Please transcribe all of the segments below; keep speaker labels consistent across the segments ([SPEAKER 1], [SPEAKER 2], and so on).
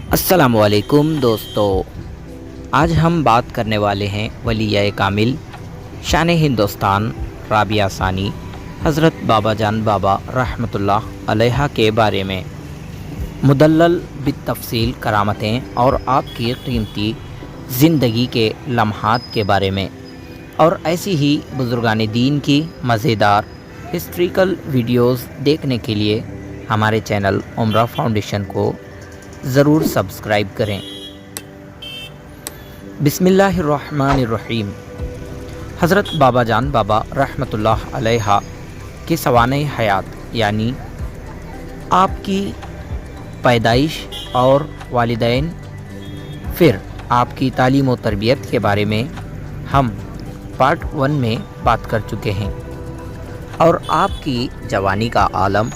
[SPEAKER 1] अस्सलामुअलैकुम दोस्तों, आज हम बात करने वाले हैं वलिया कामिल शान हिंदुस्तान राबिया सानी हज़रत बाबा जान बाबा रहमतुल्लाह अलैहा के बारे में। मुदल्लल बित्तफ़सील करामतें और आपकी कीमती ज़िंदगी के लम्हात के बारे में, और ऐसी ही बुज़ुर्गान दीन की मज़ेदार हिस्ट्रिकल वीडियोस देखने के लिए हमारे चैनल उम्रा फाउंडेशन को ज़रूर सब्सक्राइब करें। बिस्मिल्लाहिर्रहमानिर्रहीम। हज़रत बाबा जान बाबा रहमतुल्लाह अलैहा की सवाने हयात यानी आपकी पैदाइश और वालिदैन, फिर आपकी तालीम व तरबियत के बारे में हम पार्ट 1 में बात कर चुके हैं, और आपकी जवानी का आलम,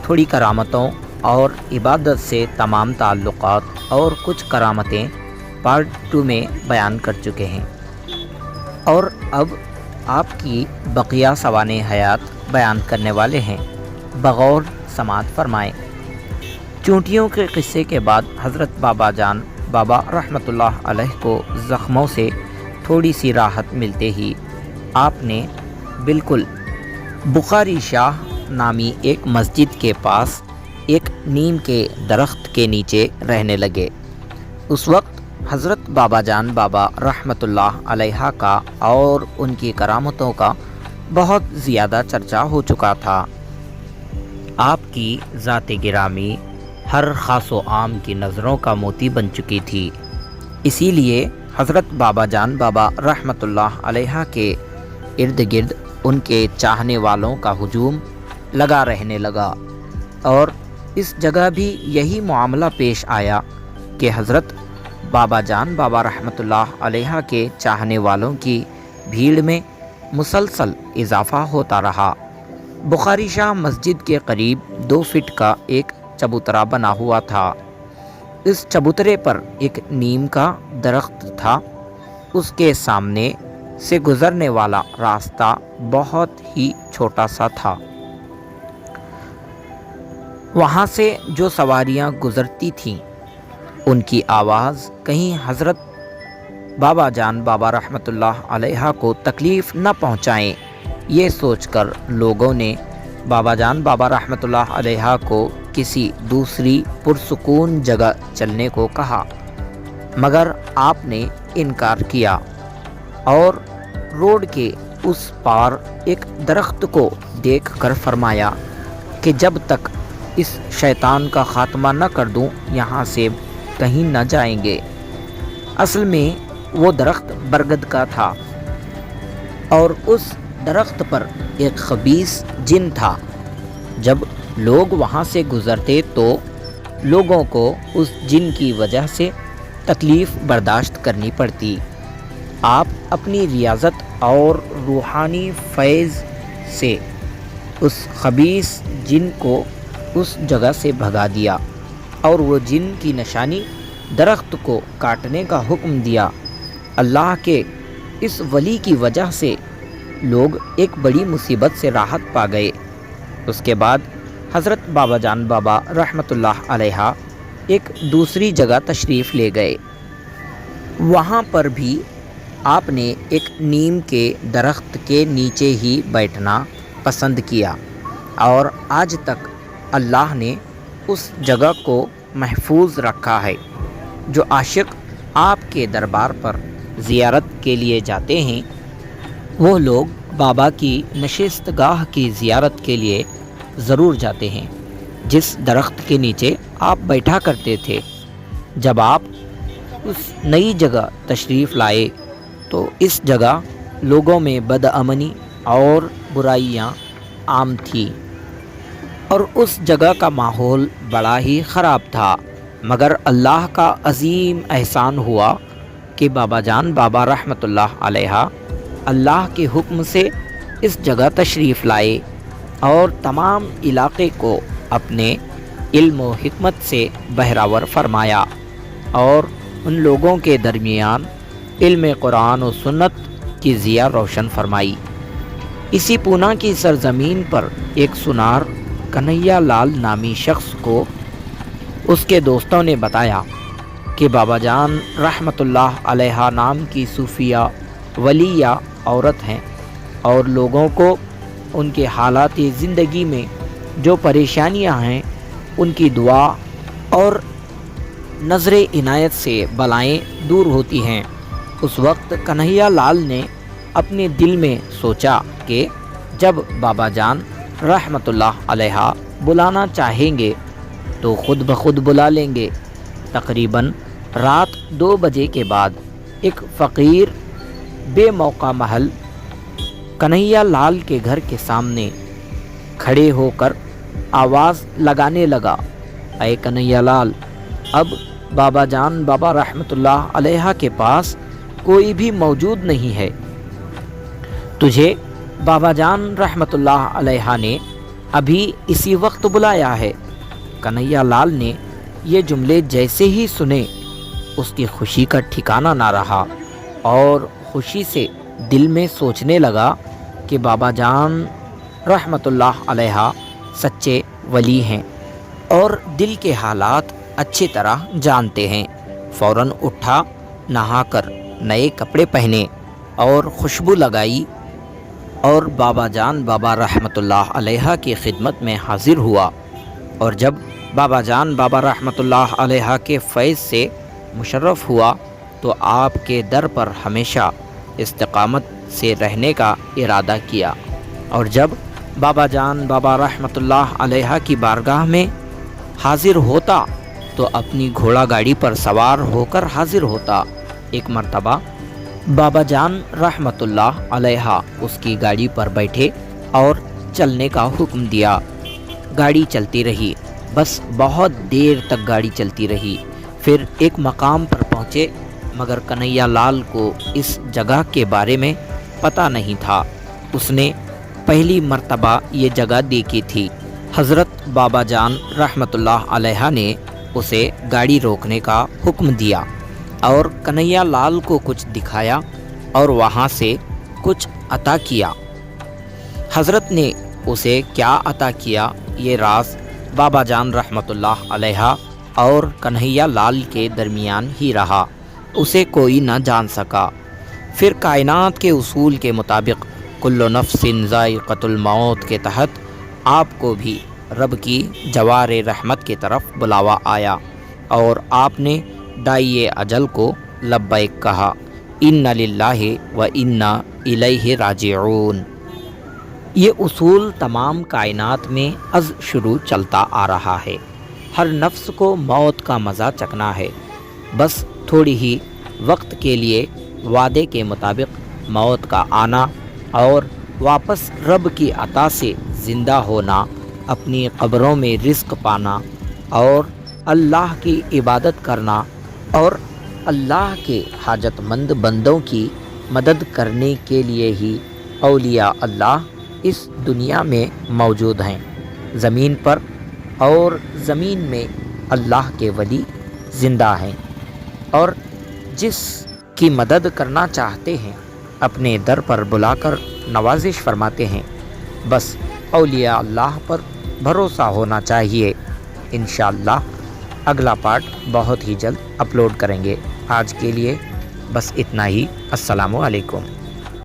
[SPEAKER 1] थोड़ी करामतों और इबादत से तमाम ताल्लुक़ात और कुछ करामतें पार्ट 2 में बयान कर चुके हैं, और अब आपकी बकिया सवाने हयात बयान करने वाले हैं। बगौर समात फरमाएँ। चूंटियों के क़िस्से के बाद हज़रत बाबा जान बाबा रहमतुल्लाह अलैह को ज़ख्मों से थोड़ी सी राहत मिलते ही आपने बिल्कुल बुखारी शाह नामी एक मस्जिद के पास एक नीम के दरख्त के नीचे रहने लगे। उस वक्त हज़रत बाबा जान बाबा रहमतुल्लाह अलैहा का और उनकी करामतों का बहुत ज़्यादा चर्चा हो चुका था। आपकी ज़ात गिरामी हर ख़ास व आम की नज़रों का मोती बन चुकी थी। इसीलिए हज़रत बाबा जान बाबा रहमतुल्लाह अलैहा के इर्द गिर्द उनके चाहने वालों का हुजूम लगा रहने लगा, और इस जगह भी यही मामला पेश आया कि हज़रत बाबा जान बाबा रहमतुल्लाह अलैहा के चाहने वालों की भीड़ में मुसलसल इजाफ़ा होता रहा। बुखारी शाह मस्जिद के करीब 2 फीट का एक चबूतरा बना हुआ था। इस चबूतरे पर एक नीम का दरख्त था। उसके सामने से गुज़रने वाला रास्ता बहुत ही छोटा सा था। वहाँ से जो सवारियाँ गुज़रती थीं, उनकी आवाज़ कहीं हज़रत बाबा जान बाबा रहमतुल्लाह अलैहा को तकलीफ़ न पहुँचाएं, ये सोचकर लोगों ने बाबा जान बाबा रहमतुल्लाह अलैहा को किसी दूसरी पुरसुकून जगह चलने को कहा, मगर आपने इनकार किया और रोड के उस पार एक दरख्त को देखकर फरमाया कि जब तक इस शैतान का ख़ात्मा न कर दूं, यहाँ से कहीं न जाएंगे। असल में वो दरख्त बरगद का था, और उस दरख्त पर एक खबीस जिन था। जब लोग वहाँ से गुज़रते तो लोगों को उस जिन की वजह से तकलीफ़ बर्दाश्त करनी पड़ती। आप अपनी रियाज़त और रूहानी फैज़ से उस खबीस जिन को उस जगह से भगा दिया, और वो जिन की निशानी दरख्त को काटने का हुक्म दिया। अल्लाह के इस वली की वजह से लोग एक बड़ी मुसीबत से राहत पा गए। उसके बाद हज़रत बाबा जान बाबा रहमतुल्लाह अलैहा एक दूसरी जगह तशरीफ़ ले गए। वहाँ पर भी आपने एक नीम के दरख्त के नीचे ही बैठना पसंद किया, और आज तक अल्लाह ने उस जगह को महफूज रखा है। जो आशिक आपके दरबार पर ज़ियारत के लिए जाते हैं, वो लोग बाबा की नशिस्तगाह की ज़ियारत के लिए ज़रूर जाते हैं, जिस दरख्त के नीचे आप बैठा करते थे। जब आप उस नई जगह तशरीफ़ लाए तो इस जगह लोगों में बदअमनी और बुराइयां आम थी, और उस जगह का माहौल बड़ा ही ख़राब था। मगर अल्लाह का अज़ीम एहसान हुआ कि बाबा जान बाबा रहमतुल्लाह अलैहा अल्लाह के हुक्म से इस जगह तशरीफ़ लाए, और तमाम इलाक़े को अपने इल्म व हिकमत से बहरावर फरमाया, और उन लोगों के दरमियान इल्म कुरान और सुन्नत की ज़िया रोशन फरमाई। इसी पूना की सरज़मीन पर एक सुनार कन्हैया लाल नामी शख्स को उसके दोस्तों ने बताया کہ بابا جان رحمۃ اللہ علیہ نام کی صوفیہ ولی یا عورت ہیں اور لوگوں کو ان کے حالات زندگی میں جو پریشانیاں ہیں ان کی دعا اور نظر عنایت سے بلائیں دور ہوتی ہیں۔ اس وقت کنہیا لال نے اپنے دل میں سوچا کہ جب بابا جان رحمۃ اللہ علیہ بلانا چاہیں گے تو خود بخود بلا لیں گے۔ تقریباً رات 2 بجے کے بعد ایک فقیر بے موقع محل کنہیا لال کے گھر کے سامنے کھڑے ہو کر آواز لگانے لگا، اے کنہیا لال، اب بابا جان بابا رحمۃ اللہ علیہ کے پاس کوئی بھی موجود نہیں ہے، تجھے بابا جان رحمۃ اللہ علیہ نے ابھی اسی وقت بلایا ہے۔ کنہیا لال نے یہ جملے جیسے ہی سنے اس کی خوشی کا ٹھکانہ نہ رہا اور خوشی سے دل میں سوچنے لگا کہ بابا جان رحمۃ اللہ علیہ سچے ولی ہیں اور دل کے حالات اچھی طرح جانتے ہیں۔ فوراً اٹھا، نہا کر نئے کپڑے پہنے اور خوشبو لگائی اور بابا جان بابا رحمۃ اللہ علیہ کی خدمت میں حاضر ہوا، اور جب بابا جان بابا رحمۃ اللہ علیہ کے فیض سے مشرف ہوا تو آپ کے در پر ہمیشہ استقامت سے رہنے کا ارادہ کیا، اور جب بابا جان بابا رحمۃ اللہ علیہ کی بارگاہ میں حاضر ہوتا تو اپنی گھوڑا گاڑی پر سوار ہو کر حاضر ہوتا۔ ایک مرتبہ بابا جان رحمۃ اللہ علیہ اس کی گاڑی پر بیٹھے اور چلنے کا حکم دیا۔ گاڑی چلتی رہی، بس بہت دیر تک گاڑی چلتی رہی۔ پھر ایک مقام پر پہنچے، مگر کنہیا لال کو اس جگہ کے بارے میں پتہ نہیں تھا، اس نے پہلی مرتبہ یہ جگہ دیکھی تھی۔ حضرت بابا جان رحمۃ اللہ علیہ نے اسے گاڑی روکنے کا حکم دیا اور کنہیا لال کو کچھ دکھایا اور وہاں سے کچھ عطا کیا۔ حضرت نے اسے کیا عطا کیا یہ راز بابا جان رحمۃ اللہ علیہ اور کنہیا لال کے درمیان ہی رہا، اسے کوئی نہ جان سکا۔ پھر کائنات کے اصول کے مطابق کل نفس ذائقۃ الموت کے تحت آپ کو بھی رب کی جوار رحمت کی طرف بلاوا آیا اور آپ نے داعی اجل کو لبیک کہا، ان للہ و انا الیہ راجعون۔ یہ اصول تمام کائنات میں از شروع چلتا آ رہا ہے۔ ہر نفس کو موت کا مزہ چکھنا ہے، بس تھوڑی ہی وقت کے لیے وعدے کے مطابق موت کا آنا اور واپس رب کی عطا سے زندہ ہونا، اپنی قبروں میں رزق پانا اور اللہ کی عبادت کرنا اور اللہ کے حاجت مند بندوں کی مدد کرنے کے لیے ہی اولیاء اللہ اس دنیا میں موجود ہیں۔ زمین پر اور زمین میں اللہ کے ولی زندہ ہیں اور جس کی مدد کرنا چاہتے ہیں اپنے در پر بلا کر نوازش فرماتے ہیں۔ بس اولیاء اللہ پر بھروسہ ہونا چاہیے۔ انشاءاللہ اگلا پارٹ بہت ہی جلد اپلوڈ کریں گے۔ آج کے لیے بس اتنا ہی۔ السلام علیکم۔